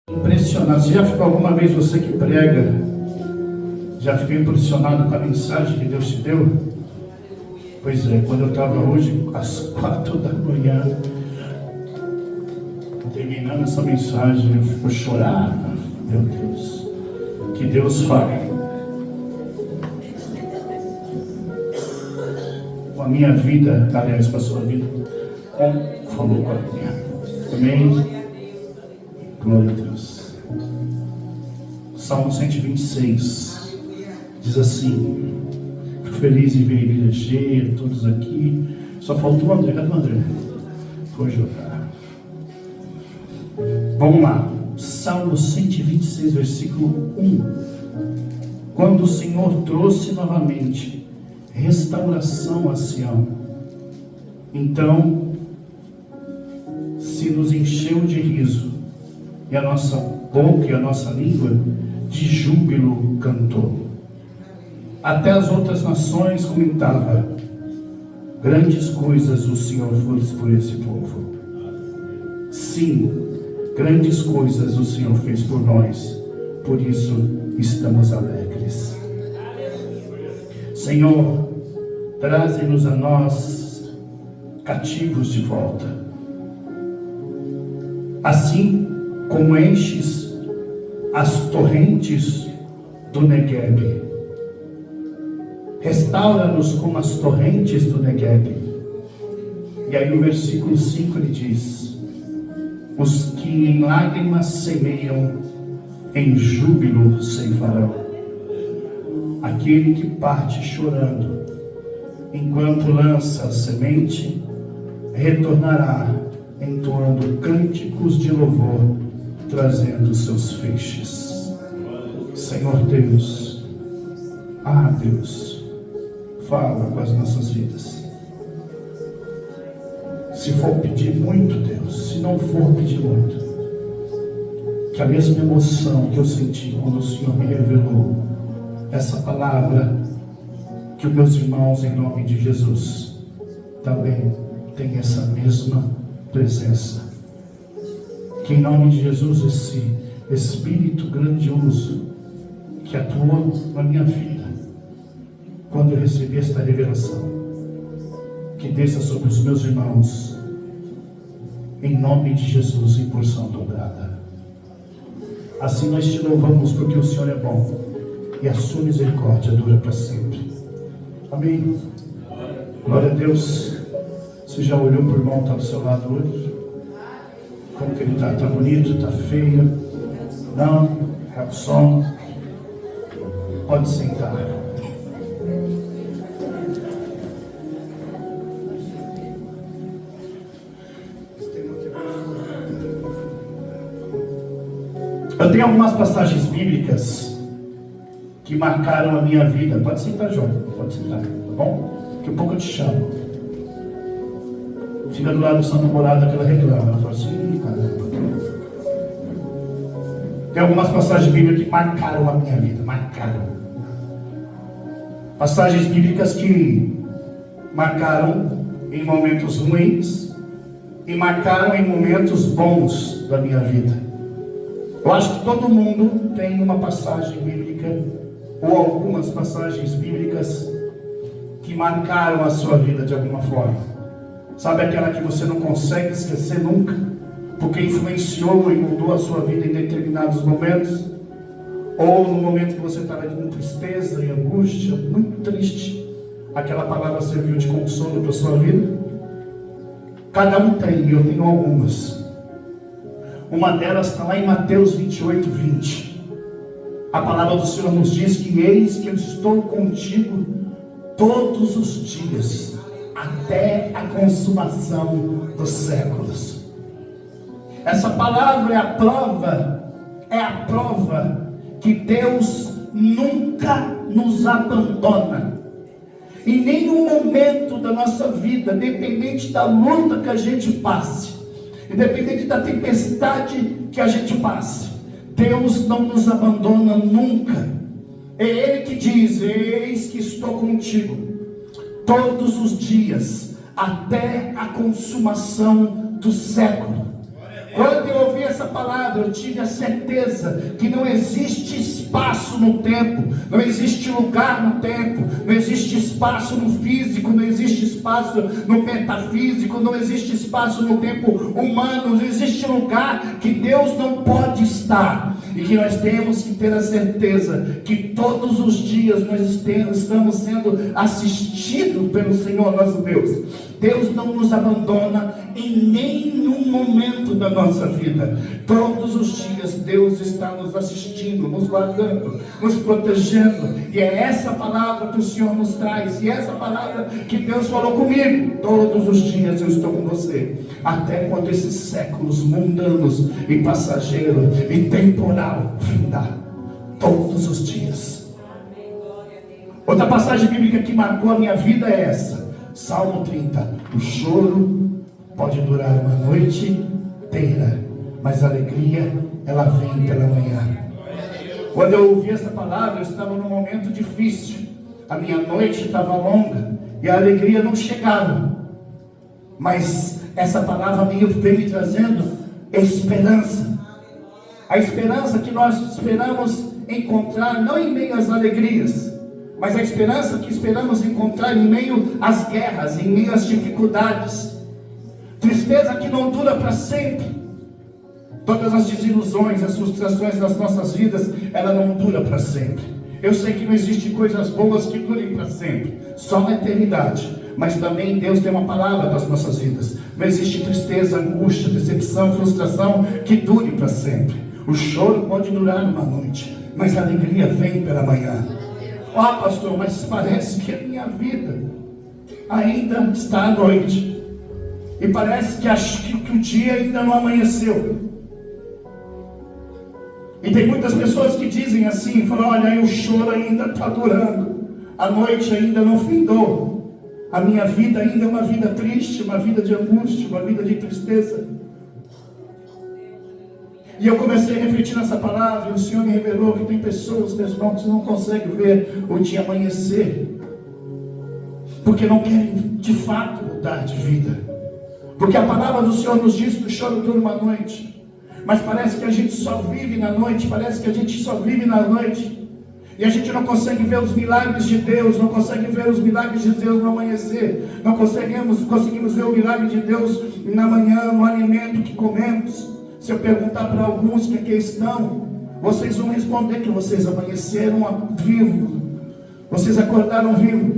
Impressionado. Você já ficou alguma vez, você que prega, já ficou impressionado com a mensagem que Deus te deu? Pois é, quando eu estava hoje às 4 da manhã, terminando essa mensagem, eu chorava. Meu Deus, que Deus fale com a minha vida, aliás, com a sua vida, como falou com a minha. Amém? Glória a Deus. Salmo 126 diz assim: fico feliz em ver a igreja cheia, todos aqui. Só faltou o André. Cadê o André? Foi jogar. Vamos lá. Salmo 126, versículo 1. Quando o Senhor trouxe novamente restauração a Sião, então se nos encheu de riso, e a nossa boca e a nossa língua de júbilo cantou. Até as outras nações comentavam: grandes coisas o Senhor fez por esse povo. Sim, grandes coisas o Senhor fez por nós, por isso estamos alegres. Senhor, traze-nos a nós cativos de volta. Assim como enches as torrentes do Negueb, restaura-nos como as torrentes do Negueb. E aí no versículo 5 ele diz: os que em lágrimas semeiam, em júbilo ceifarão. Aquele que parte chorando, enquanto lança a semente, retornará entoando cânticos de louvor, trazendo seus feixes. Senhor Deus, Deus, fala com as nossas vidas. Se for pedir muito, Deus, se não for pedir muito, que a mesma emoção que eu senti quando o Senhor me revelou essa palavra, que os meus irmãos, em nome de Jesus, também tenham essa mesma presença. Que em nome de Jesus esse Espírito grandioso que atuou na minha vida, quando eu recebi esta revelação, que desça sobre os meus irmãos, em nome de Jesus, em porção dobrada. Assim nós te louvamos, porque o Senhor é bom e a sua misericórdia dura para sempre. Amém. Glória a Deus. Você já olhou para o irmão que está do seu lado hoje? Como que ele está? Está bonito? Está feio? Não? É o som? Pode sentar. Eu tenho algumas passagens bíblicas que marcaram a minha vida. Pode sentar, João. Pode sentar, tá bom? Daqui a pouco eu te chamo. Fica do lado da sua namorada que ela reclama. Ela fala assim: caramba. Tem algumas passagens bíblicas que marcaram a minha vida. Marcaram. Passagens bíblicas que marcaram em momentos ruins e marcaram em momentos bons da minha vida. Eu acho que todo mundo tem uma passagem bíblica ou algumas passagens bíblicas que marcaram a sua vida de alguma forma. Sabe aquela que você não consegue esquecer nunca, porque influenciou e mudou a sua vida em determinados momentos? Ou no momento que você estava com tristeza e angústia, muito triste, aquela palavra serviu de consolo para a sua vida? Cada um tem, eu tenho algumas. Uma delas está lá em Mateus 28, 20. A palavra do Senhor nos diz que eis que eu estou contigo todos os dias, até a consumação dos séculos. Essa palavra é a prova que Deus nunca nos abandona. Em nenhum momento da nossa vida, independente da luta que a gente passe, independente da tempestade que a gente passe, Deus não nos abandona nunca. É Ele que diz: eis que estou contigo todos os dias, até a consumação do século. Quando eu ouvi essa palavra, eu tive a certeza que não existe espaço no tempo, não existe lugar no tempo, não existe espaço no físico, não existe espaço no metafísico, não existe espaço no tempo humano, não existe lugar que Deus não pode estar. E que nós temos que ter a certeza que todos os dias nós estamos sendo assistidos pelo Senhor nosso Deus. Deus não nos abandona em nenhum momento da nossa vida. Todos os dias Deus está nos assistindo, nos guardando, nos protegendo. E é essa palavra que o Senhor nos traz. E é essa palavra que Deus falou comigo. Todos os dias eu estou com você. Até quando esses séculos mundanos e passageiros e temporal findar. Todos os dias. Outra passagem bíblica que marcou a minha vida é essa. Salmo 30, o choro pode durar uma noite inteira, mas a alegria, ela vem pela manhã. Quando eu ouvi essa palavra, eu estava num momento difícil, a minha noite estava longa, e a alegria não chegava, mas essa palavra veio me trazendo esperança, a esperança que nós esperamos encontrar, não em meio às alegrias, mas a esperança que esperamos encontrar em meio às guerras, em meio às dificuldades. Tristeza que não dura para sempre. Todas as desilusões, as frustrações das nossas vidas, ela não dura para sempre. Eu sei que não existem coisas boas que durem para sempre, só na eternidade. Mas também Deus tem uma palavra para as nossas vidas. Não existe tristeza, angústia, decepção, frustração que dure para sempre. O choro pode durar uma noite, mas a alegria vem pela manhã. Pastor, mas parece que a minha vida ainda está à noite. E parece que o dia ainda não amanheceu. E tem muitas pessoas que dizem assim, falam, olha, o choro ainda está durando. A noite ainda não findou. A minha vida ainda é uma vida triste, uma vida de angústia, uma vida de tristeza. E eu comecei a refletir nessa palavra, e o Senhor me revelou que tem pessoas, meus irmãos, que não conseguem ver o dia amanhecer, porque não querem de fato mudar de vida, porque a palavra do Senhor nos diz que o choro dura uma noite, mas parece que a gente só vive na noite, e a gente não consegue ver os milagres de Deus, não consegue ver os milagres de Deus no amanhecer, não conseguimos ver o milagre de Deus na manhã, no alimento que comemos. Se eu perguntar para alguns que aqui estão, vocês vão responder que vocês amanheceram vivos, vocês acordaram vivos.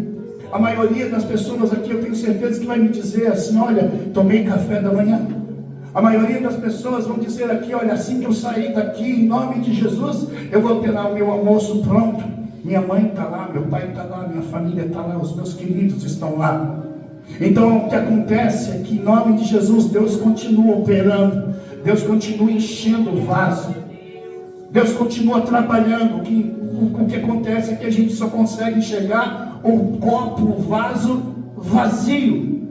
A maioria das pessoas aqui, eu tenho certeza que vai me dizer assim, olha, tomei café da manhã. A maioria das pessoas vão dizer aqui, olha, assim que eu sair daqui, em nome de Jesus, eu vou ter lá o meu almoço pronto. Minha mãe está lá, meu pai está lá, minha família está lá, os meus queridos estão lá. Então o que acontece é que em nome de Jesus, Deus continua operando. Deus continua enchendo o vaso. Deus continua trabalhando. O que acontece é que a gente só consegue enxergar o copo, o vaso vazio.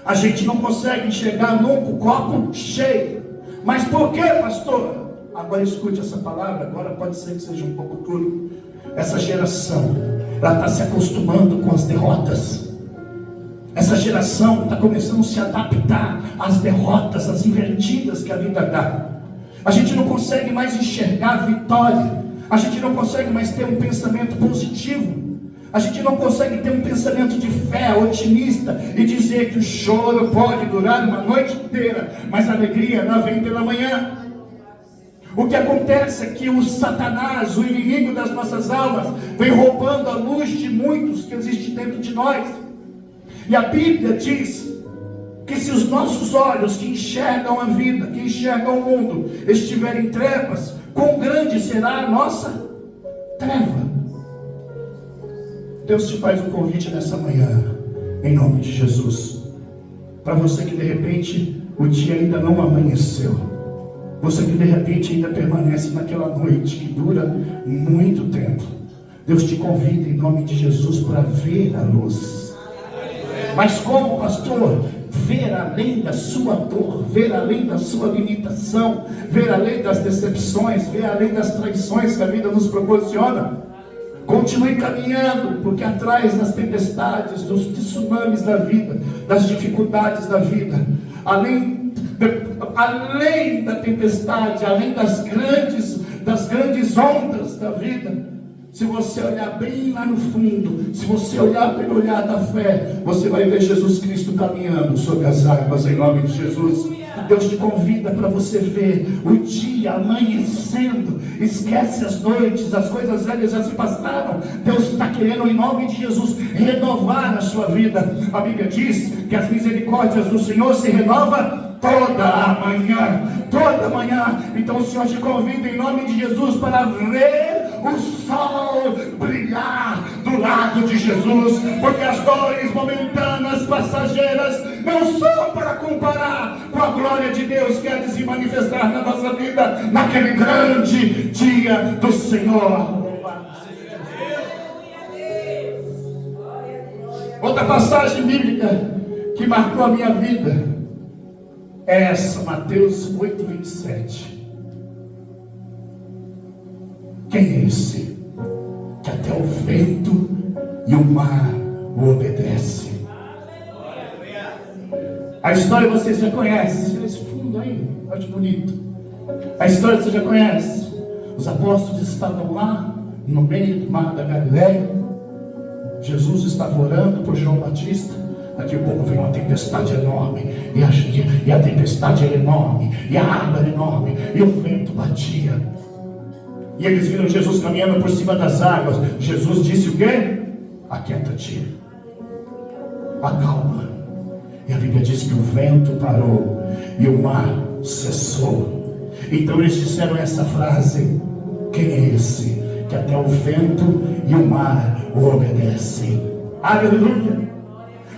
A gente não consegue enxergar nunca o copo cheio. Mas por que, pastor? Agora escute essa palavra. Agora pode ser que seja um pouco duro. Essa geração, ela está se acostumando com as derrotas. Essa geração está começando a se adaptar às derrotas, às invertidas que a vida dá. A gente não consegue mais enxergar vitória. A gente não consegue mais ter um pensamento positivo. A gente não consegue ter um pensamento de fé otimista e dizer que o choro pode durar uma noite inteira, mas a alegria ela vem pela manhã. O que acontece é que o Satanás, o inimigo das nossas almas, vem roubando a luz de muitos que existe dentro de nós. E a Bíblia diz que se os nossos olhos que enxergam a vida, que enxergam o mundo, estiverem em trevas, quão grande será a nossa treva. Deus te faz um convite nessa manhã, em nome de Jesus, para você que de repente o dia ainda não amanheceu, você que de repente ainda permanece naquela noite que dura muito tempo. Deus te convida em nome de Jesus para ver a luz. Mas como, pastor? Ver além da sua dor, ver além da sua limitação, ver além das decepções, ver além das traições que a vida nos proporciona. Continue caminhando, porque atrás das tempestades, dos tsunamis da vida, das dificuldades da vida, além além da tempestade, além das grandes ondas da vida, se você olhar bem lá no fundo, se você olhar pelo olhar da fé, você vai ver Jesus Cristo caminhando sobre as águas, em nome de Jesus. Deus te convida para você ver o dia amanhecendo. Esquece as noites, as coisas velhas já se passaram. Deus está querendo, em nome de Jesus, renovar a sua vida. A Bíblia diz que as misericórdias do Senhor se renovam toda manhã. Então o Senhor te convida, em nome de Jesus, para ver o sol brilhar do lado de Jesus, porque as dores momentâneas, passageiras, não são para comparar com a glória de Deus que há de se manifestar na nossa vida, naquele grande dia do Senhor. Outra passagem bíblica que marcou a minha vida é essa, Mateus 8:27. Quem é esse que até o vento e o mar o obedecem? A história vocês já conhecem. Esse fundo aí, acho bonito. A história você já conhece. Os apóstolos estavam lá no meio do mar da Galileia. Jesus estava orando por João Batista. Daqui a pouco vem uma tempestade enorme, e a tempestade era enorme, e a água era enorme, e o vento batia. E eles viram Jesus caminhando por cima das águas. Jesus disse o quê? Aquieta-te, acalma. E a Bíblia diz que o vento parou e o mar cessou. Então eles disseram essa frase: quem é esse que até o vento e o mar o obedecem? Aleluia!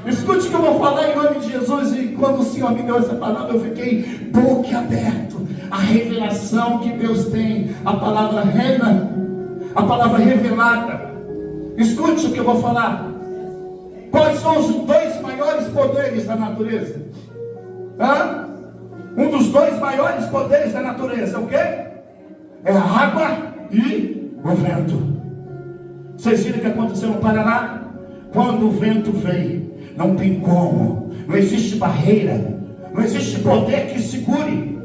Escute o que eu vou falar em nome de Jesus. E quando o Senhor me deu essa palavra, eu fiquei boquiaberto. A revelação que Deus tem, a palavra revelada. Escute o que eu vou falar. Quais são os dois maiores poderes da natureza? Um dos dois maiores poderes da natureza é o quê? É a água e o vento. Vocês viram o que aconteceu no Paraná? Quando o vento veio, não tem como, não existe barreira, não existe poder que segure.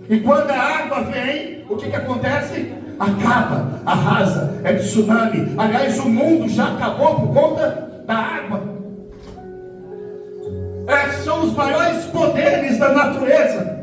E quando a água vem, o que acontece? Acaba, arrasa, é tsunami. Aliás, o mundo já acabou por conta da água. São os maiores poderes da natureza.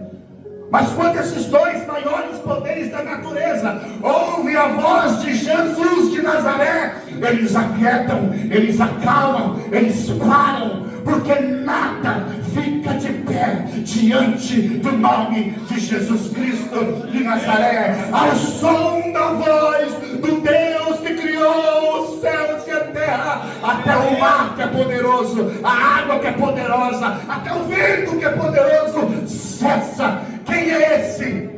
Mas quando esses dois maiores poderes da natureza ouvem a voz de Jesus de Nazaré, eles aquietam, eles acalmam, eles param, porque nada fica de pé diante do nome de Jesus Cristo de Nazaré. Ao som da voz do Deus que criou os céus e a terra, até o mar que é poderoso, a água que é poderosa, até o vento que é poderoso, cessa. Quem é esse?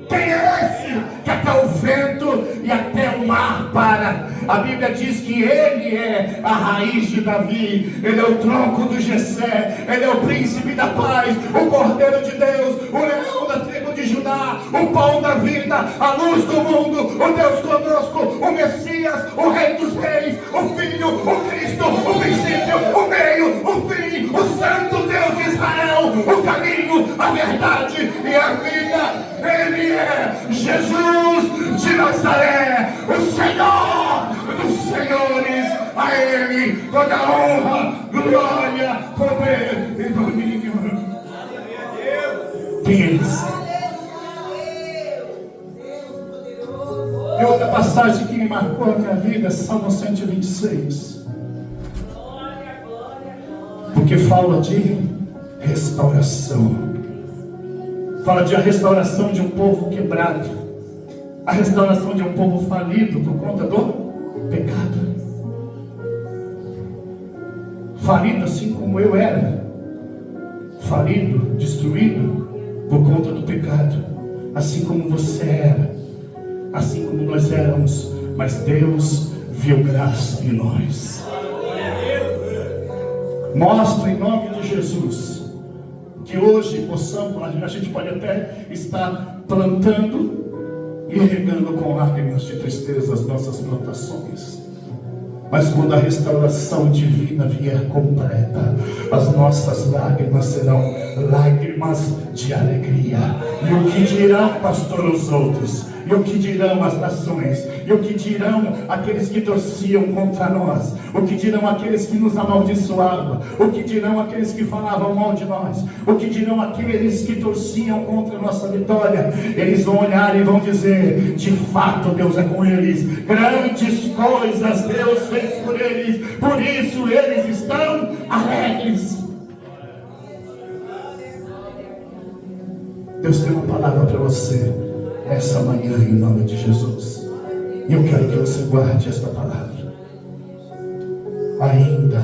Quem é esse que até o vento e até o mar para? A Bíblia diz que ele é a raiz de Davi, ele é o tronco do Jessé, ele é o príncipe da paz, o cordeiro de Deus, o leão da tribo de Judá, o pão da vida, a luz do mundo, o Deus conosco, o Messias, o Rei dos Reis, o Filho, o Cristo, o princípio, o meio, o fim, o Santo Deus de Israel, o caminho, a verdade e a vida. Ele é Jesus de Nazaré, o Senhor dos senhores. A Ele toda honra, glória, poder e domínio. Quem é esse? E outra passagem que me marcou a minha vida é Salmo 126. Porque fala de restauração. Fala de a restauração de um povo quebrado, a restauração de um povo falido por conta do pecado. Falido assim como eu era, falido, destruído por conta do pecado, assim como você era, assim como nós éramos, mas Deus viu graça em nós. Mostra em nome de Jesus que hoje possamos, a gente pode até estar plantando e regando com lágrimas de tristeza as nossas plantações, mas quando a restauração divina vier completa, as nossas lágrimas serão lágrimas de alegria. E o que dirão, pastor, os outros? E o que dirão as nações? E o que dirão aqueles que torciam contra nós? O que dirão aqueles que nos amaldiçoavam? O que dirão aqueles que falavam mal de nós? O que dirão aqueles que torciam contra a nossa vitória? Eles vão olhar e vão dizer: de fato Deus é com eles, grandes coisas Deus fez por eles, por isso eles estão alegres. Deus tem uma palavra para você essa manhã, em nome de Jesus. E eu quero que você guarde esta palavra. Ainda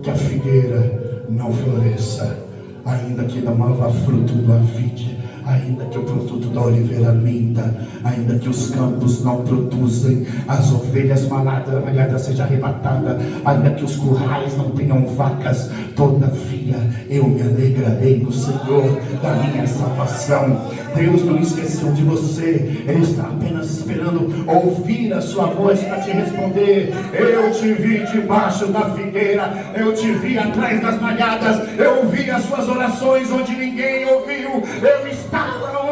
que a figueira não floresça, ainda que não haja fruto da vide, ainda que o produto da oliveira minta, ainda que os campos não produzem, as ovelhas malhadas sejam arrebatadas, ainda que os currais não tenham vacas, todavia eu me alegrarei no Senhor da minha salvação. Deus não esqueceu de você, Ele está apenas esperando ouvir a sua voz para te responder. Eu te vi debaixo da figueira, eu te vi atrás das malhadas, eu ouvi as suas orações onde ninguém ouviu, eu estava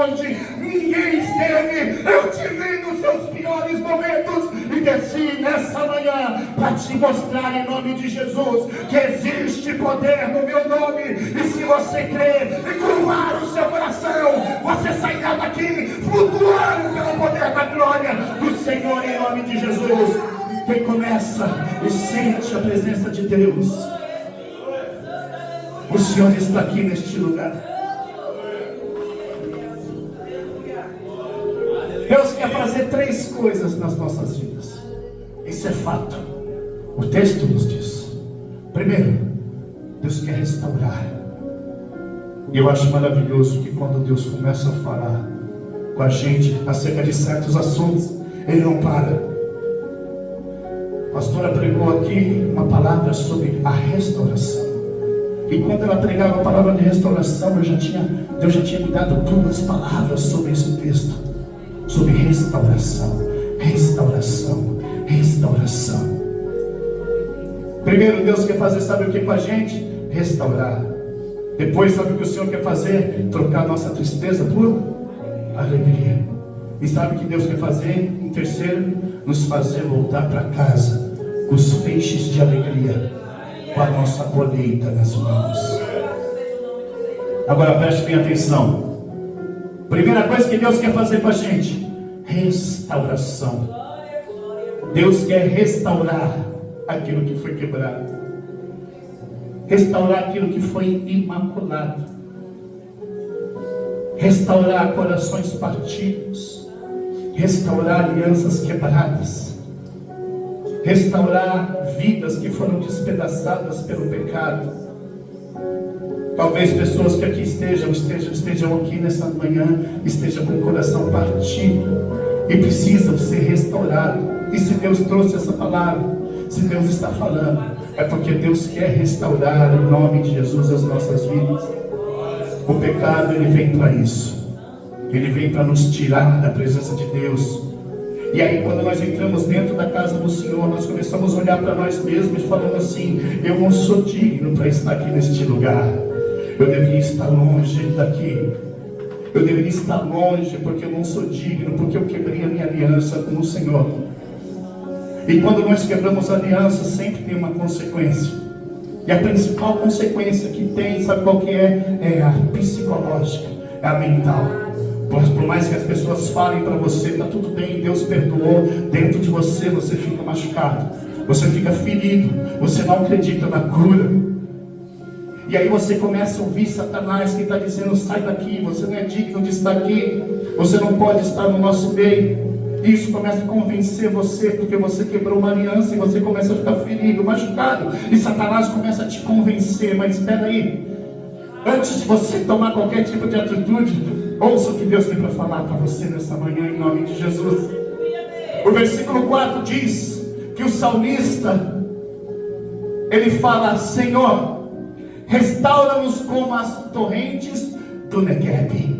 onde ninguém esteve, eu te vi nos seus piores momentos e desci nessa manhã para te mostrar, em nome de Jesus, que existe poder no meu nome. E se você crer e curvar o seu coração, você sairá daqui flutuando pelo poder da glória do Senhor, em nome de Jesus. Quem começa e sente a presença de Deus, o Senhor está aqui neste lugar. Deus quer fazer 3 coisas nas nossas vidas. Isso é fato. O texto nos diz. Primeiro, Deus quer restaurar. E eu acho maravilhoso que quando Deus começa a falar com a gente acerca de certos assuntos, Ele não para. A pastora pregou aqui uma palavra sobre a restauração. E quando ela pregava a palavra de restauração, Deus já tinha me dado 2 palavras sobre esse texto. Sobre restauração, restauração, restauração. Primeiro, Deus quer fazer, sabe o que com a gente? Restaurar. Depois, sabe o que o Senhor quer fazer? Trocar nossa tristeza por alegria. E sabe o que Deus quer fazer? Em terceiro, nos fazer voltar para casa com os feixes de alegria, com a nossa colheita nas mãos. Agora preste bem atenção. Primeira coisa que Deus quer fazer com a gente: restauração. Deus quer restaurar aquilo que foi quebrado, restaurar aquilo que foi imaculado, restaurar corações partidos, restaurar alianças quebradas, restaurar vidas que foram despedaçadas pelo pecado. Talvez pessoas que aqui estejam aqui nessa manhã, estejam com o coração partido e precisam ser restaurados. E se Deus trouxe essa palavra, se Deus está falando, é porque Deus quer restaurar em nome de Jesus as nossas vidas. O pecado, ele vem para isso. Ele vem para nos tirar da presença de Deus. E aí, quando nós entramos dentro da casa do Senhor, nós começamos a olhar para nós mesmos, falando assim: eu não sou digno para estar aqui neste lugar. Eu deveria estar longe daqui. Eu deveria estar longe porque eu não sou digno, porque eu quebrei a minha aliança com o Senhor. E quando nós quebramos a aliança, sempre tem uma consequência. E a principal consequência que tem, sabe qual que é? É a psicológica, é a mental. Por mais que as pessoas falem para você: está tudo bem, Deus perdoou, dentro de você fica machucado, você fica ferido, você não acredita na cura. E aí você começa a ouvir Satanás que está dizendo: sai daqui, você não é digno de estar aqui, você não pode estar no nosso meio. E isso começa a convencer você, porque você quebrou uma aliança e você começa a ficar ferido, machucado. E Satanás começa a te convencer: mas espera aí, antes de você tomar qualquer tipo de atitude, ouça o que Deus tem para falar para você nessa manhã, em nome de Jesus. O versículo 4 diz que o salmista, ele fala: Senhor, restaura-nos como as torrentes do Negueb.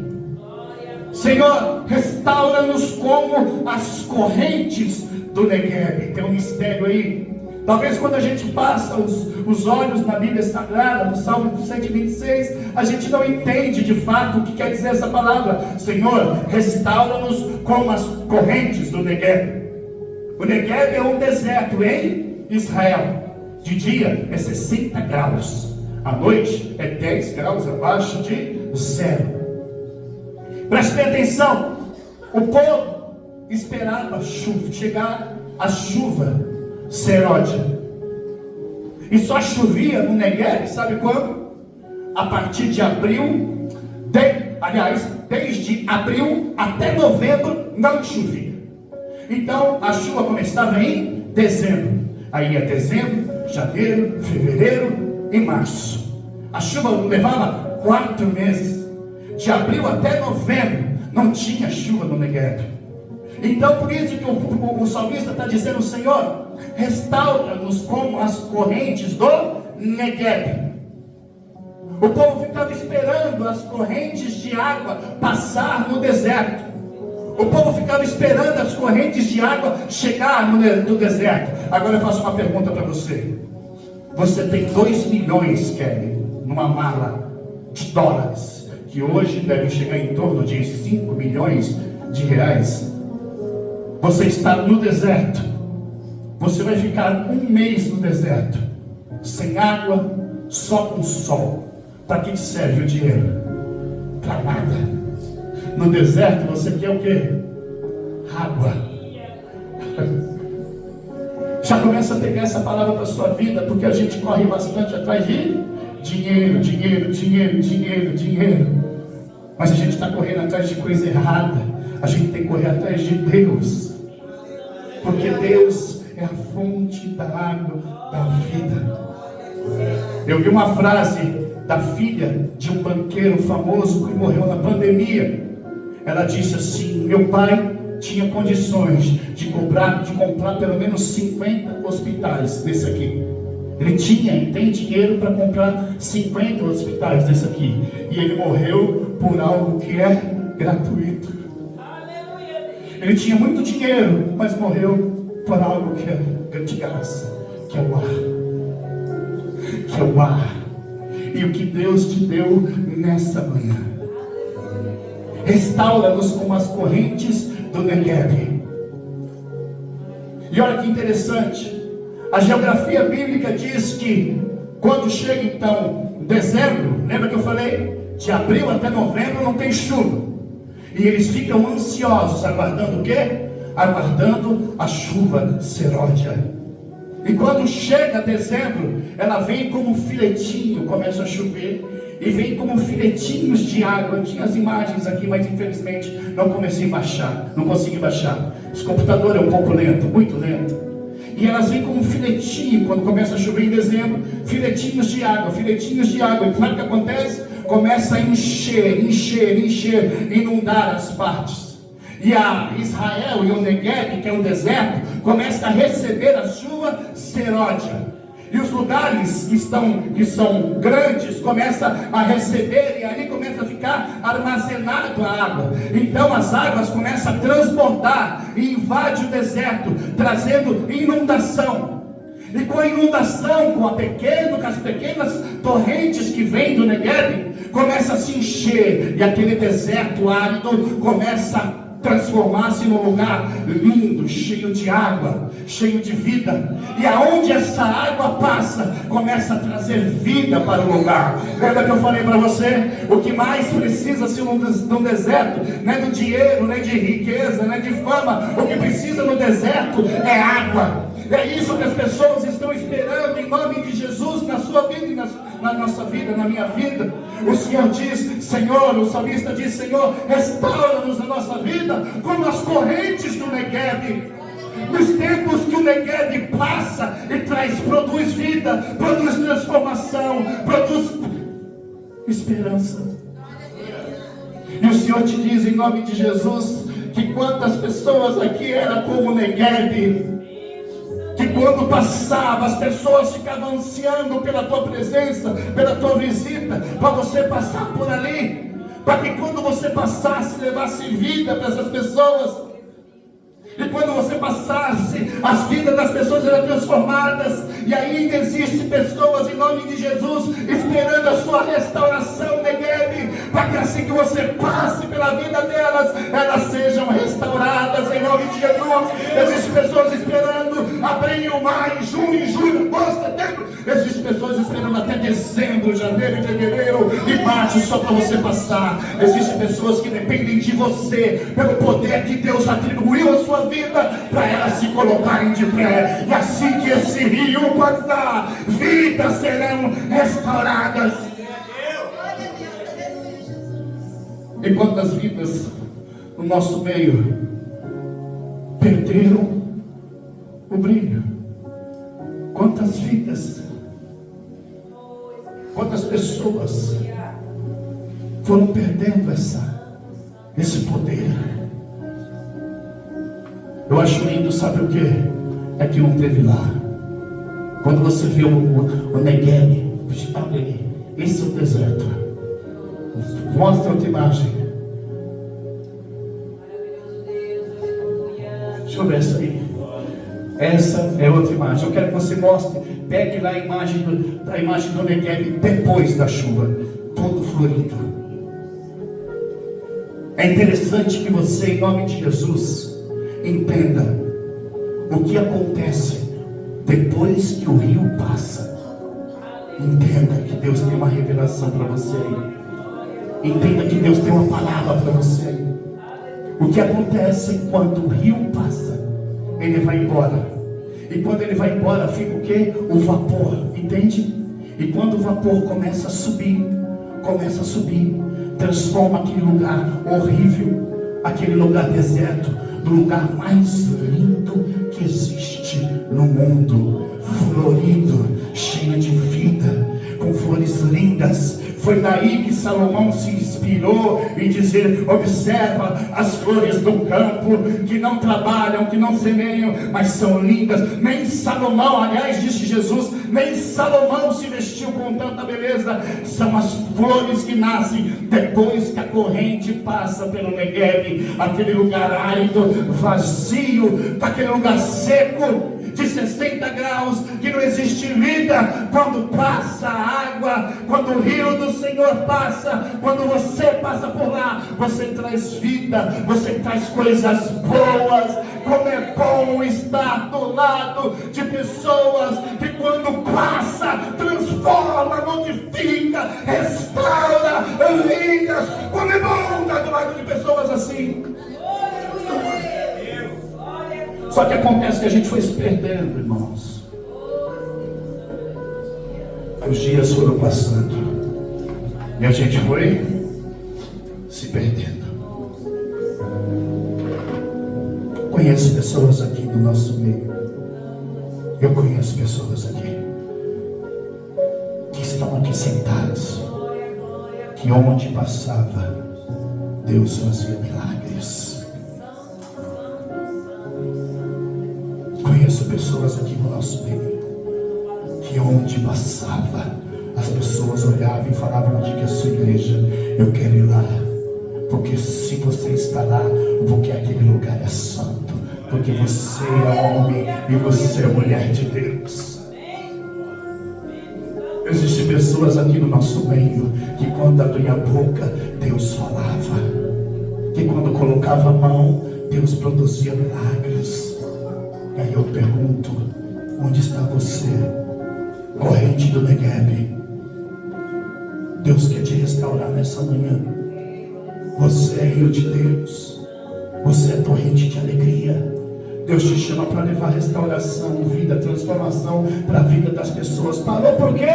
Senhor, restaura-nos como as correntes do Negueb. Tem um mistério aí. Talvez quando a gente passa os olhos na Bíblia Sagrada, no Salmo 126, a gente não entende de fato o que quer dizer essa palavra. Senhor, restaura-nos como as correntes do Negueb. O Negueb é um deserto em Israel. De dia é 60 graus. À noite é 10 graus abaixo de zero. Preste bem atenção. O povo esperava chegar a chuva seródia. E só chovia no Negueb, sabe quando? A partir de abril, desde abril até novembro não chovia. Então a chuva começava em dezembro. Aí é dezembro, janeiro, fevereiro e março. A chuva levava 4 meses. De abril até novembro não tinha chuva no Negueb. Então por isso que o salmista está dizendo: Senhor, restaura-nos como as correntes do Negueb. O povo ficava esperando as correntes de água passar no deserto. O povo ficava esperando as correntes de água chegar no deserto. Agora eu faço uma pergunta para você. Você tem 2 milhões, Kelly, numa mala de dólares, que hoje deve chegar em torno de 5 milhões de reais. Você está no deserto. Você vai ficar 1 mês no deserto, sem água, só com sol. Para que te serve o dinheiro? Para nada. No deserto você quer o quê? Água. Já começa a pegar essa palavra para a sua vida, porque a gente corre bastante atrás de dinheiro. Mas a gente está correndo atrás de coisa errada. A gente tem que correr atrás de Deus, porque Deus é a fonte da água da vida. Eu vi uma frase da filha de um banqueiro famoso que morreu na pandemia. Ela disse assim: meu pai tinha condições de comprar pelo menos 50 hospitais desse aqui. Ele tem dinheiro para comprar 50 hospitais desse aqui. E ele morreu por algo que é gratuito. Ele tinha muito dinheiro, mas morreu por algo que é de graça, que é o ar. Que é o ar. E o que Deus te deu nessa manhã. Restaura-nos como as correntes do Negueb. E olha que interessante. A geografia bíblica diz que quando chega então dezembro, lembra que eu falei? De abril até novembro não tem chuva. E eles ficam ansiosos, aguardando o quê? Aguardando a chuva seródia. E quando chega dezembro, ela vem como um filetinho, começa a chover. E vem como filetinhos de água. Eu tinha as imagens aqui, mas infelizmente não consegui baixar. Esse computador é um pouco lento, muito lento. E elas vêm como um filetinho, quando começa a chover em dezembro, filetinhos de água. E sabe o que acontece? Começa a encher, inundar as partes. E a Israel e o Negueb, que é um deserto, começa a receber a chuva seródia. E os lugares que são grandes começam a receber, e ali começa a ficar armazenado a água. Então as águas começam a transbordar e invade o deserto, trazendo inundação. E com a inundação, com as pequenas torrentes que vêm do Negueb, começa a se encher, e aquele deserto árido começa a transformar-se num lugar lindo, cheio de água, cheio de vida. E aonde essa água passa, começa a trazer vida para o lugar. Lembra que eu falei para você? O que mais precisa-se num deserto não é do dinheiro, não é de riqueza, não é de fama. O que precisa no deserto é água. É isso que as pessoas estão esperando em nome de Jesus na sua vida e na nossa vida, na minha vida. O Senhor diz, Senhor, o salmista diz, Senhor, restaura-nos na nossa vida como as correntes do Negueb. Nos tempos que o Negueb passa e produz vida, produz transformação, produz esperança. E o Senhor te diz em nome de Jesus que quantas pessoas aqui eram como o Negueb, que quando passava, as pessoas ficavam ansiando pela tua presença, pela tua visita, para você passar por ali, para que quando você passasse, levasse vida para essas pessoas. E quando você passasse, as vidas das pessoas eram transformadas. E ainda existem pessoas, em nome de Jesus, esperando a sua restauração, Negueb, para que assim que você passe pela vida delas, elas sejam restauradas, em nome de Jesus. Existem pessoas esperando abril, maio, junho, julho, agosto, setembro. Existem pessoas esperando até dezembro, janeiro, fevereiro e março, só para você passar. Existem pessoas que dependem de você, pelo poder que Deus atribuiu à sua vida, para elas se colocarem de pé. E assim que esse rio passar, vidas serão restauradas. E quantas vidas no nosso meio perderam o brilho? Quantas vidas, quantas pessoas foram perdendo esse poder? Eu acho lindo, sabe o que? É que não teve lá. Quando você vê o Negueb, olha ali, esse é o deserto. Mostra outra imagem. Deixa eu ver essa aí. Essa é outra imagem. Eu quero que você mostre. Pegue lá a imagem do Negueb depois da chuva, todo florido. É interessante que você, em nome de Jesus, entenda o que acontece depois que o rio passa. Entenda que Deus tem uma revelação para você aí. Entenda que Deus tem uma palavra para você aí. O que acontece quando o rio passa? Ele vai embora. E quando ele vai embora, fica o quê? O vapor, entende? E quando o vapor começa a subir, transforma aquele lugar horrível, aquele lugar deserto, no lugar mais lindo que existe no mundo, florido, cheio de vida, com flores lindas. Foi daí que Salomão se inspirou em dizer: observa as flores do campo, que não trabalham, que não semeiam, mas são lindas. Nem Salomão, aliás, disse Jesus, nem Salomão se vestiu com tanta beleza. São as flores que nascem depois que a corrente passa pelo Negueb, aquele lugar árido, vazio, aquele lugar seco, de 60 graus, que não existe vida. Quando passa a água, quando o rio do Senhor passa, quando você passa por lá, você traz vida, você traz coisas boas. Como é bom estar do lado de pessoas que quando passa, transforma, modifica, restaura vidas. Como é bom estar do lado de pessoas assim. Só que acontece que a gente foi se perdendo, irmãos. Os dias foram passando e a gente foi se perdendo. Conheço pessoas aqui do nosso meio. Eu conheço pessoas aqui que estão aqui sentados, que onde passava, Deus fazia milagres. Conheço pessoas aqui no nosso meio, que onde passava, as pessoas olhavam e falavam: onde que é a sua igreja? Eu quero ir lá, porque se você está lá, porque aquele lugar é santo, porque você é homem e você é mulher de Deus. Existem pessoas aqui no nosso meio, que quando abria a boca, Deus falava, que quando colocava a mão, Deus produzia milagres. E aí eu pergunto: onde está você, corrente do Negueb? Deus quer te restaurar nessa manhã. Você é rio de Deus, você é torrente de alegria. Deus te chama para levar restauração, vida, transformação para a vida das pessoas. Parou por quê?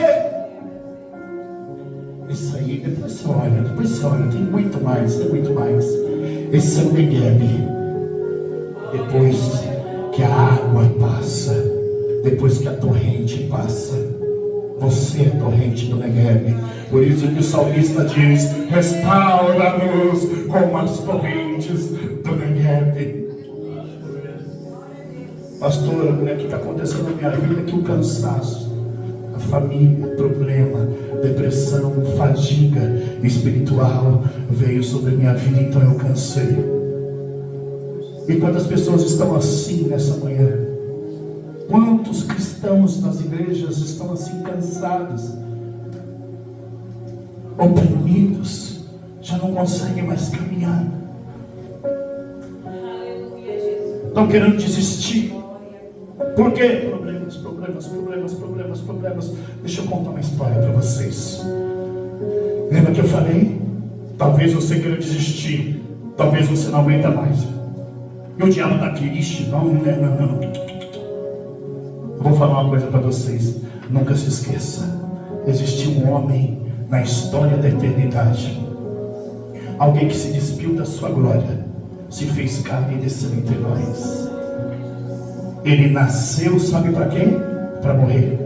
Isso aí, depois você olha, tem muito mais. Esse é o Negueb. Depois que a água passa, depois que a torrente passa, você é a torrente do Negueb. Por isso que o salmista diz: restaura-nos como as torrentes do Negueb. Pastora, o que está acontecendo na minha vida? Que o cansaço, a família, problema, depressão, fadiga espiritual veio sobre a minha vida, então eu cansei. E quantas pessoas estão assim nessa manhã? Quantos cristãos nas igrejas estão assim cansados, oprimidos, já não conseguem mais caminhar, estão querendo desistir? Por quê? Problemas. Deixa eu contar uma história para vocês. Lembra que eu falei? Talvez você queira desistir, talvez você não aguenta mais. E o diabo está aqui, ixi, não. Eu vou falar uma coisa para vocês. Nunca se esqueça, existe um homem na história da eternidade, alguém que se despiu da sua glória, se fez carne e desceu entre nós. Ele nasceu, sabe para quê? Para morrer.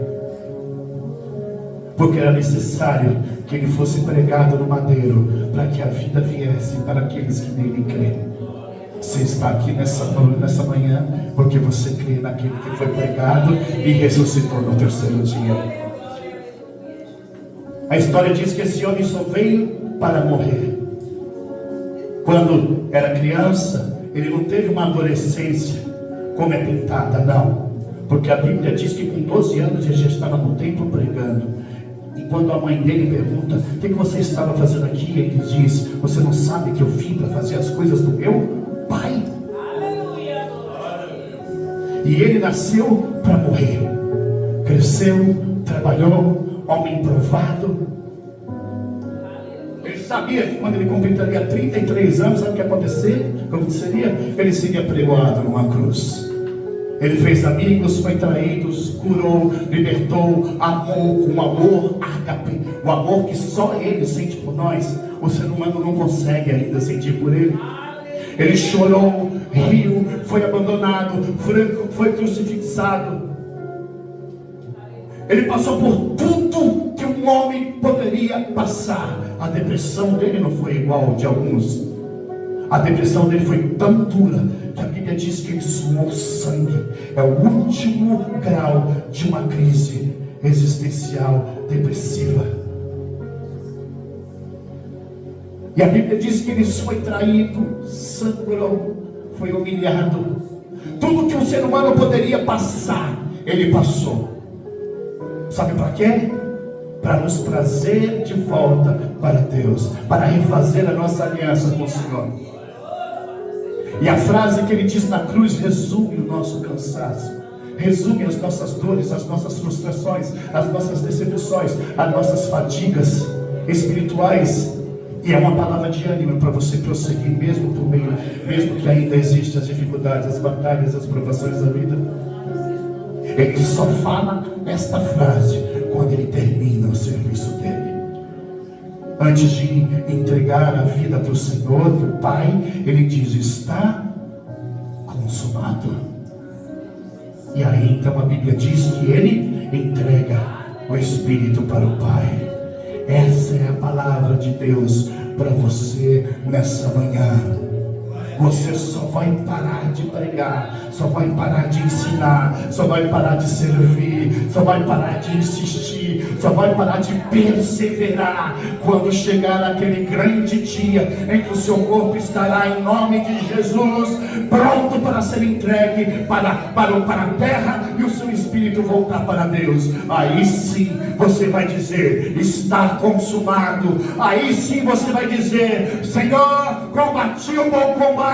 Porque era necessário que ele fosse pregado no madeiro, para que a vida viesse para aqueles que nele creem. Você está aqui nessa manhã, porque você crê naquele que foi pregado e ressuscitou no terceiro dia. A história diz que esse homem só veio para morrer. Quando era criança, ele não teve uma adolescência como é pintada, não. Porque a Bíblia diz que com 12 anos ele já estava no templo pregando. E quando a mãe dele pergunta: o que você estava fazendo aqui? Ele diz: você não sabe que eu vim para fazer as coisas do meu Pai? Aleluia. E ele nasceu para morrer. Cresceu, trabalhou, homem provado. Ele sabia que quando ele completaria 33 anos, sabe o que aconteceria? Ele seria pregoado numa cruz. Ele fez amigos, foi traído, curou, libertou, amou com amor ágape, o amor que só ele sente por nós. O ser humano não consegue ainda sentir por ele. Ele chorou, riu, foi abandonado, foi crucificado. Ele passou por tudo que um homem poderia passar. A depressão dele não foi igual ao de alguns. A depressão dele foi tão dura que a Bíblia diz que ele suou sangue. É o último grau de uma crise existencial depressiva. E a Bíblia diz que ele foi traído, sangrou, foi humilhado. Tudo que um ser humano poderia passar, ele passou. Sabe para quê? Para nos trazer de volta para Deus, para refazer a nossa aliança com o Senhor. E a frase que ele diz na cruz resume o nosso cansaço, resume as nossas dores, as nossas frustrações, as nossas decepções, as nossas fadigas espirituais. E é uma palavra de ânimo para você prosseguir, mesmo que ainda existam as dificuldades, as batalhas, as provações da vida. Ele só fala esta frase quando ele termina o serviço dele. Antes de entregar a vida para o Senhor, para o Pai, ele diz: está consumado. E aí então a Bíblia diz que ele entrega o Espírito para o Pai. Essa é a palavra de Deus para você nessa manhã. Você só vai parar de pregar, só vai parar de ensinar, só vai parar de servir, só vai parar de insistir, só vai parar de perseverar quando chegar aquele grande dia em que o seu corpo estará, em nome de Jesus, pronto para ser entregue para a terra e o seu espírito voltar para Deus. Aí sim você vai dizer: está consumado. Aí sim você vai dizer: Senhor, combati o bom combate,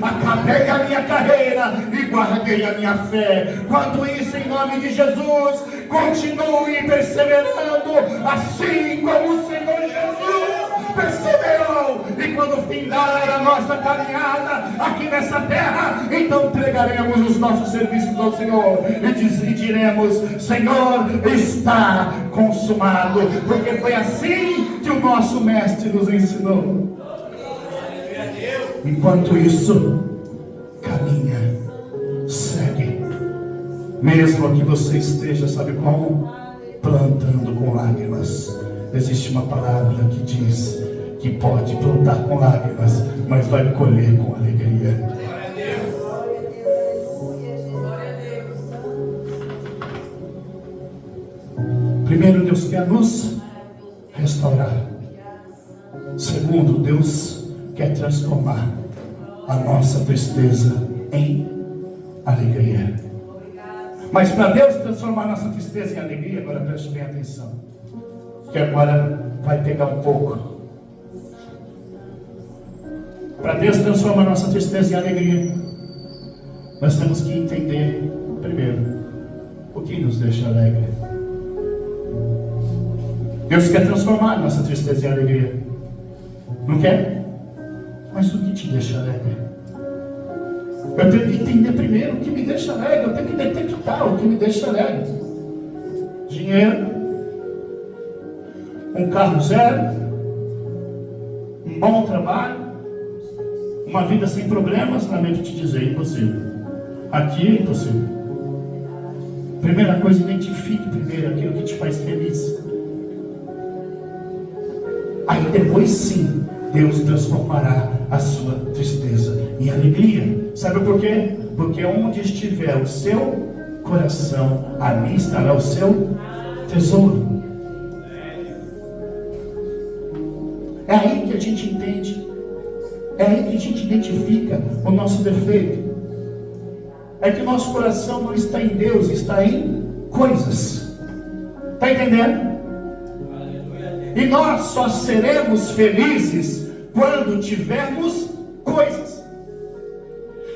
acabei a minha carreira e guardei a minha fé. Quanto isso, em nome de Jesus, continue perseverando, assim como o Senhor Jesus perseverou. E quando findar a nossa caminhada aqui nessa terra, então entregaremos os nossos serviços ao Senhor e diremos: Senhor, está consumado, porque foi assim que o nosso mestre nos ensinou. Enquanto isso, caminha, segue, mesmo que você esteja, sabe como? Plantando com lágrimas. Existe uma palavra que diz que pode plantar com lágrimas, mas vai colher com alegria. Primeiro, Deus quer nos restaurar. Segundo, Deus quer transformar a nossa tristeza em alegria. Mas para Deus transformar a nossa tristeza em alegria, agora preste bem atenção, que agora vai pegar um pouco. Para Deus transformar a nossa tristeza em alegria, nós temos que entender primeiro o que nos deixa alegre. Deus quer transformar a nossa tristeza em alegria, não quer? Mas o que te deixa alegre? Eu tenho que entender primeiro o que me deixa alegre. Eu tenho que detectar o que me deixa alegre. Dinheiro, um carro zero, um bom trabalho, uma vida sem problemas. Lamento te dizer, impossível. Aqui é impossível. Primeira coisa, identifique primeiro aquilo que te faz feliz. Aí depois sim, Deus transformará a sua tristeza em alegria. Sabe por quê? Porque onde estiver o seu coração, ali estará o seu tesouro. É aí que a gente entende, é aí que a gente identifica o nosso defeito. É que o nosso coração não está em Deus, está em coisas. Está entendendo? E nós só seremos felizes quando tivermos coisas.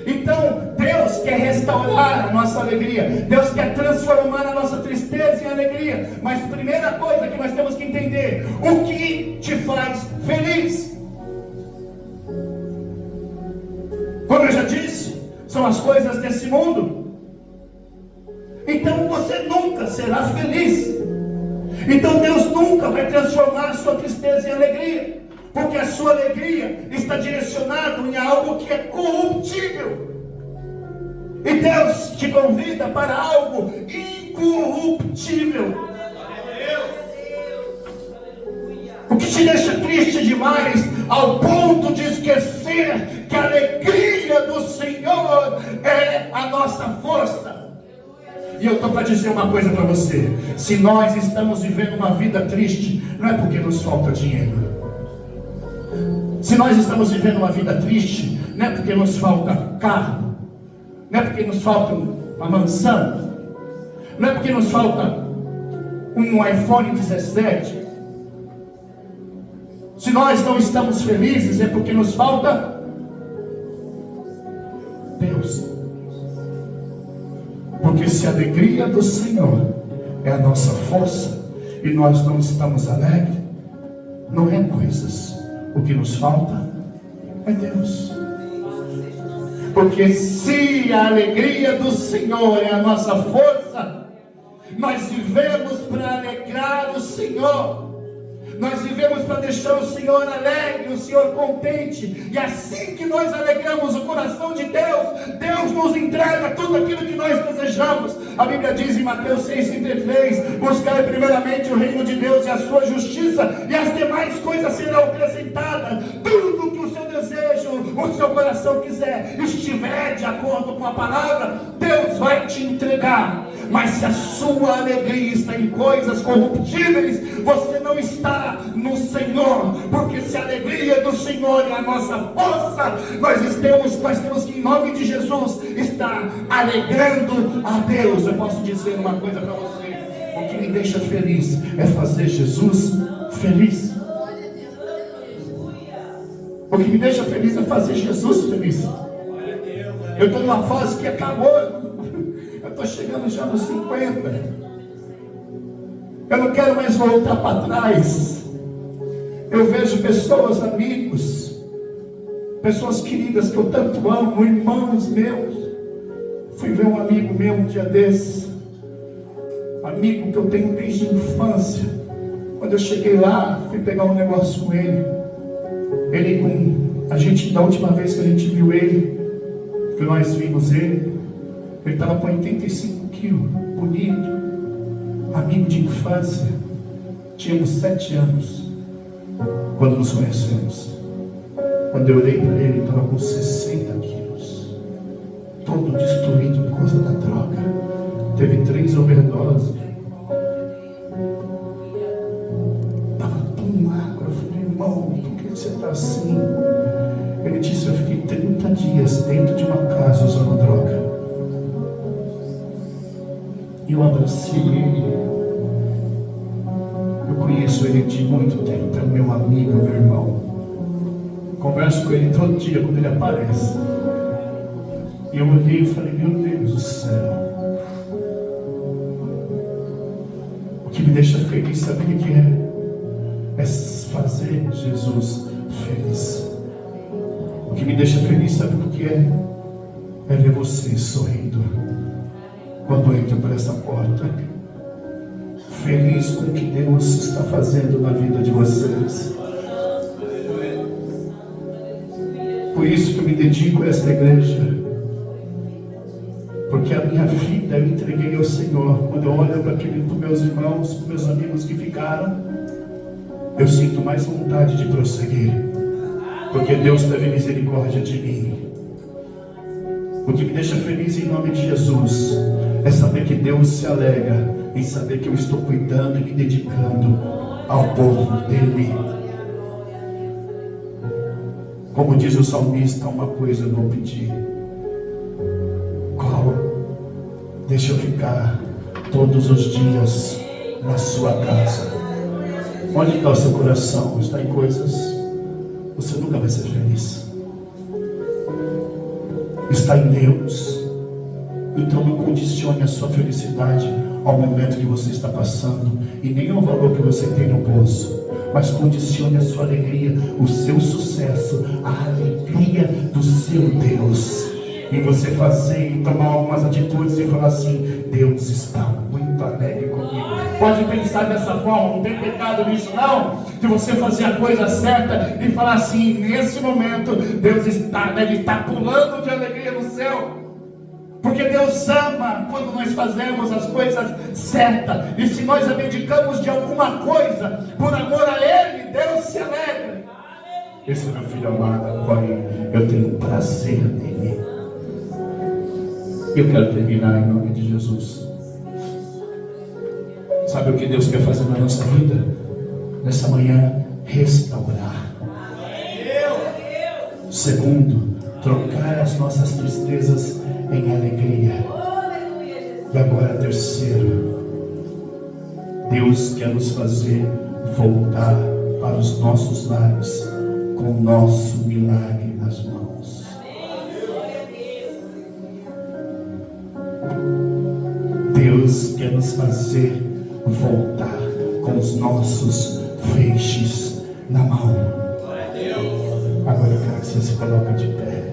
Então, Deus quer restaurar a nossa alegria. Deus quer transformar a nossa tristeza em alegria. Mas a primeira coisa que nós temos que entender: o que te faz feliz? Como eu já disse, são as coisas desse mundo. Então você nunca será feliz. Então Deus nunca vai transformar a sua tristeza em alegria, porque a sua alegria está direcionada em algo que é corruptível. E Deus te convida para algo incorruptível. O que te deixa triste demais, ao ponto de esquecer que a alegria do Senhor é a nossa força. E eu estou para dizer uma coisa para você: se nós estamos vivendo uma vida triste, não é porque nos falta dinheiro. Se nós estamos vivendo uma vida triste, não é porque nos falta carro, não é porque nos falta uma mansão, não é porque nos falta um iPhone 17. Se nós não estamos felizes, é porque nos falta Deus. Porque se a alegria do Senhor é a nossa força, e nós não estamos alegres, não é coisas. O que nos falta é Deus. Porque se a alegria do Senhor é a nossa força, nós vivemos para alegrar o Senhor. Nós vivemos para deixar o Senhor alegre, o Senhor contente. E assim que nós alegramos o coração de Deus, Deus nos entrega tudo aquilo que nós desejamos. A Bíblia diz em Mateus 6,33: buscai primeiramente o reino de Deus e a sua justiça, e as demais coisas serão acrescentadas. Tudo que o seu desejo, o seu coração quiser, estiver de acordo com a palavra, Deus vai te entregar. Mas se a sua alegria está em coisas corruptíveis, você não está no Senhor. Porque se a alegria do Senhor é a nossa força, nós temos que, em nome de Jesus, estar alegrando a Deus. Eu posso dizer uma coisa para você: o que me deixa feliz é fazer Jesus feliz. O que me deixa feliz é fazer Jesus feliz. Eu estou numa fase que acabou. Eu estou chegando já nos 50. Eu não quero mais voltar para trás. Eu vejo pessoas, amigos, pessoas queridas que eu tanto amo, irmãos meus. Fui ver um amigo meu um dia desses, amigo que eu tenho desde a infância. Quando eu cheguei lá, fui pegar um negócio com ele. Da última vez que a gente viu ele, que nós vimos ele estava com 85 quilos, bonito, amigo de infância. Tínhamos 7 anos quando nos conhecemos. Quando eu olhei para ele estava com 60 quilos, todo destruído por causa da droga. Teve 3 overdoses. Estava tão magro. Eu falei: irmão, por que você está assim? Ele disse: eu fiquei 30 dias dentro de uma casa usando droga. Eu abracei ele. Eu conheço ele de muito tempo, é meu amigo, meu irmão. Converso com ele todo dia quando ele aparece. E eu olhei e falei, meu Deus do céu. O que me deixa feliz, sabe o que é? É fazer Jesus feliz. O que me deixa feliz, sabe o que é? É ver você sorrindo quando eu entro por essa porta. Feliz com o que Deus está fazendo na vida de vocês. Por isso que eu me dedico a esta igreja. Porque a minha vida eu entreguei ao Senhor. Quando eu olho para os meus irmãos, para meus amigos que ficaram, eu sinto mais vontade de prosseguir. Porque Deus teve misericórdia de mim. O que me deixa feliz em nome de Jesus é saber que Deus se alegra em saber que eu estou cuidando e me dedicando ao povo dele. Como diz o salmista, uma coisa eu vou pedir. Qual? Deixa eu ficar todos os dias na sua casa. Onde está o seu coração? Está em coisas? Você nunca vai ser feliz. Está em Deus. Então não condicione a sua felicidade ao momento que você está passando e nem ao valor que você tem no bolso, mas condicione a sua alegria, o seu sucesso, a alegria do seu Deus, e você fazer e tomar algumas atitudes e falar assim: Deus está muito alegre comigo. Pode pensar dessa forma, não tem pecado nisso não, de você fazer a coisa certa e falar assim: nesse momento Deus deve estar pulando de alegria no céu. Porque Deus ama quando nós fazemos as coisas certas. E se nós abdicamos de alguma coisa por amor a Ele, Deus se alegra. Esse é meu filho amado, Pai, eu tenho prazer nele. Eu quero terminar em nome de Jesus. Sabe o que Deus quer fazer na nossa vida? Nessa manhã, restaurar. Segundo, trocar as nossas tristezas em alegria. E agora terceiro, Deus quer nos fazer voltar para os nossos lares com o nosso milagre nas mãos. Deus quer nos fazer voltar com os nossos feixes na mão. Agora eu quero que você se coloque de pé.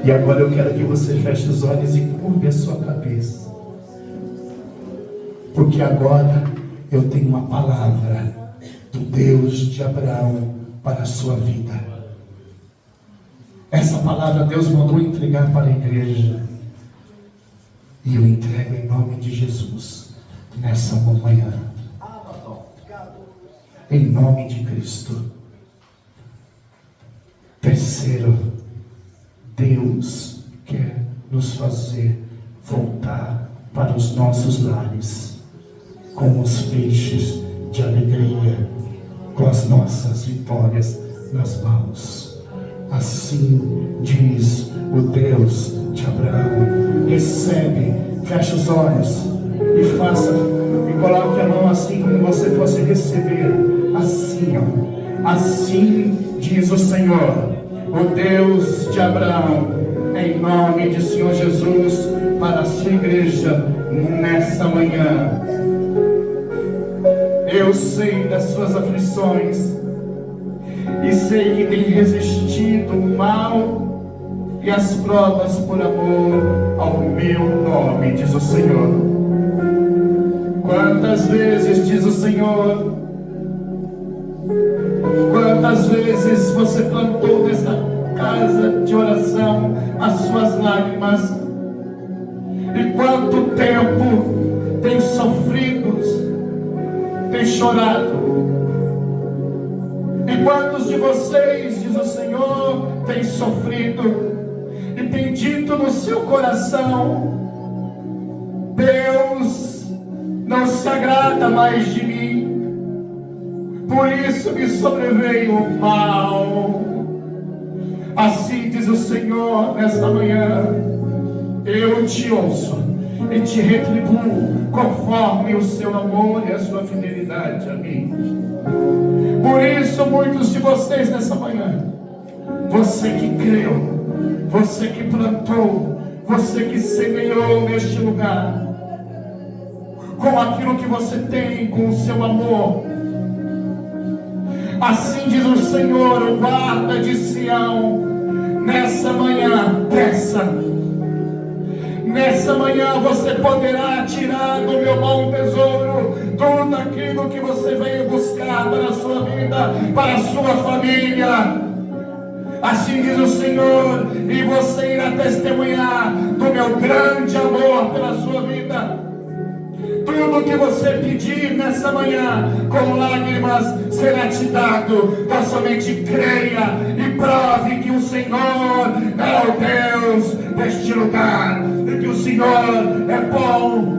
E agora eu quero que você feche os olhos e curve a sua cabeça. Porque agora eu tenho uma palavra do Deus de Abraão para a sua vida. Essa palavra Deus mandou entregar para a igreja. E eu entrego em nome de Jesus nessa manhã. Em nome de Cristo. Terceiro, Deus quer nos fazer voltar para os nossos lares com os feixes de alegria, com as nossas vitórias nas mãos. Assim diz o Deus de Abraão. Recebe, feche os olhos e faça, e coloque a mão assim como você fosse receber. Assim, ó. Assim diz o Senhor, o Deus de Abraão, em nome de Senhor Jesus, para a sua igreja nessa manhã. Eu sei das suas aflições e sei que tem resistido o mal e as provas por amor ao meu nome, diz o Senhor. Quantas vezes, diz o Senhor, quantas vezes você plantou nessa casa de oração as suas lágrimas, e quanto tempo tem sofrido, tem chorado, e quantos de vocês, diz o Senhor, tem sofrido e tem dito no seu coração: Deus não se agrada mais de mim, por isso me sobreveio o mal. Assim diz o Senhor nesta manhã: eu te ouço e te retribuo conforme o seu amor e a sua fidelidade a mim. Por isso, muitos de vocês nessa manhã, você que creu, você que plantou, você que semeou neste lugar, com aquilo que você tem, com o seu amor, assim diz o Senhor, o guarda de Sião, nessa manhã, peça. Nessa manhã você poderá tirar do meu bom tesouro tudo aquilo que você veio buscar para a sua vida, para a sua família. Assim diz o Senhor, e você irá testemunhar do meu grande amor pela sua vida. Tudo que você pedir nessa manhã, com lágrimas, será te dado. Então somente creia e prove que o Senhor é o Deus deste lugar, e que o Senhor é bom.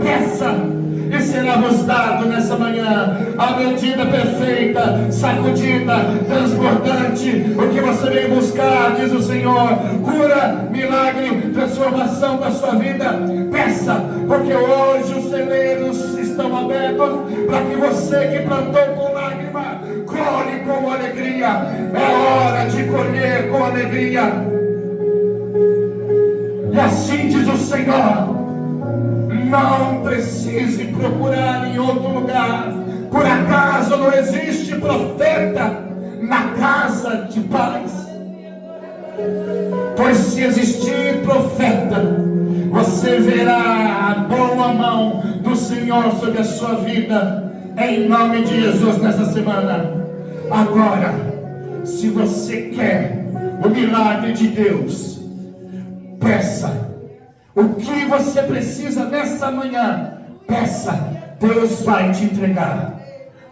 Peça e será vos dado nessa manhã a medida perfeita, sacudida, transbordante, o que você veio buscar, diz o Senhor. Cura, milagre, transformação da sua vida. Peça, porque hoje os celeiros estão abertos para que você que plantou com lágrima colhe com alegria. É hora de colher com alegria. E assim diz o Senhor: não precise procurar em outro lugar. Por acaso não existe profeta na casa de paz? Pois se existir profeta, você verá a boa mão do Senhor sobre a sua vida, em nome de Jesus, nessa semana. Agora, se você quer o milagre de Deus, peça. O que você precisa nessa manhã, peça. Deus vai te entregar.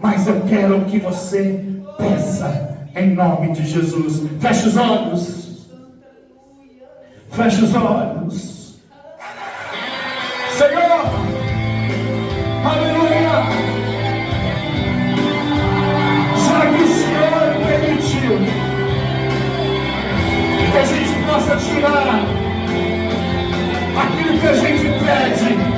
Mas eu quero que você peça em nome de Jesus. Feche os olhos. Feche os olhos. Senhor, aleluia. Já que o Senhor permitiu que a gente possa tirar aquilo que a gente pede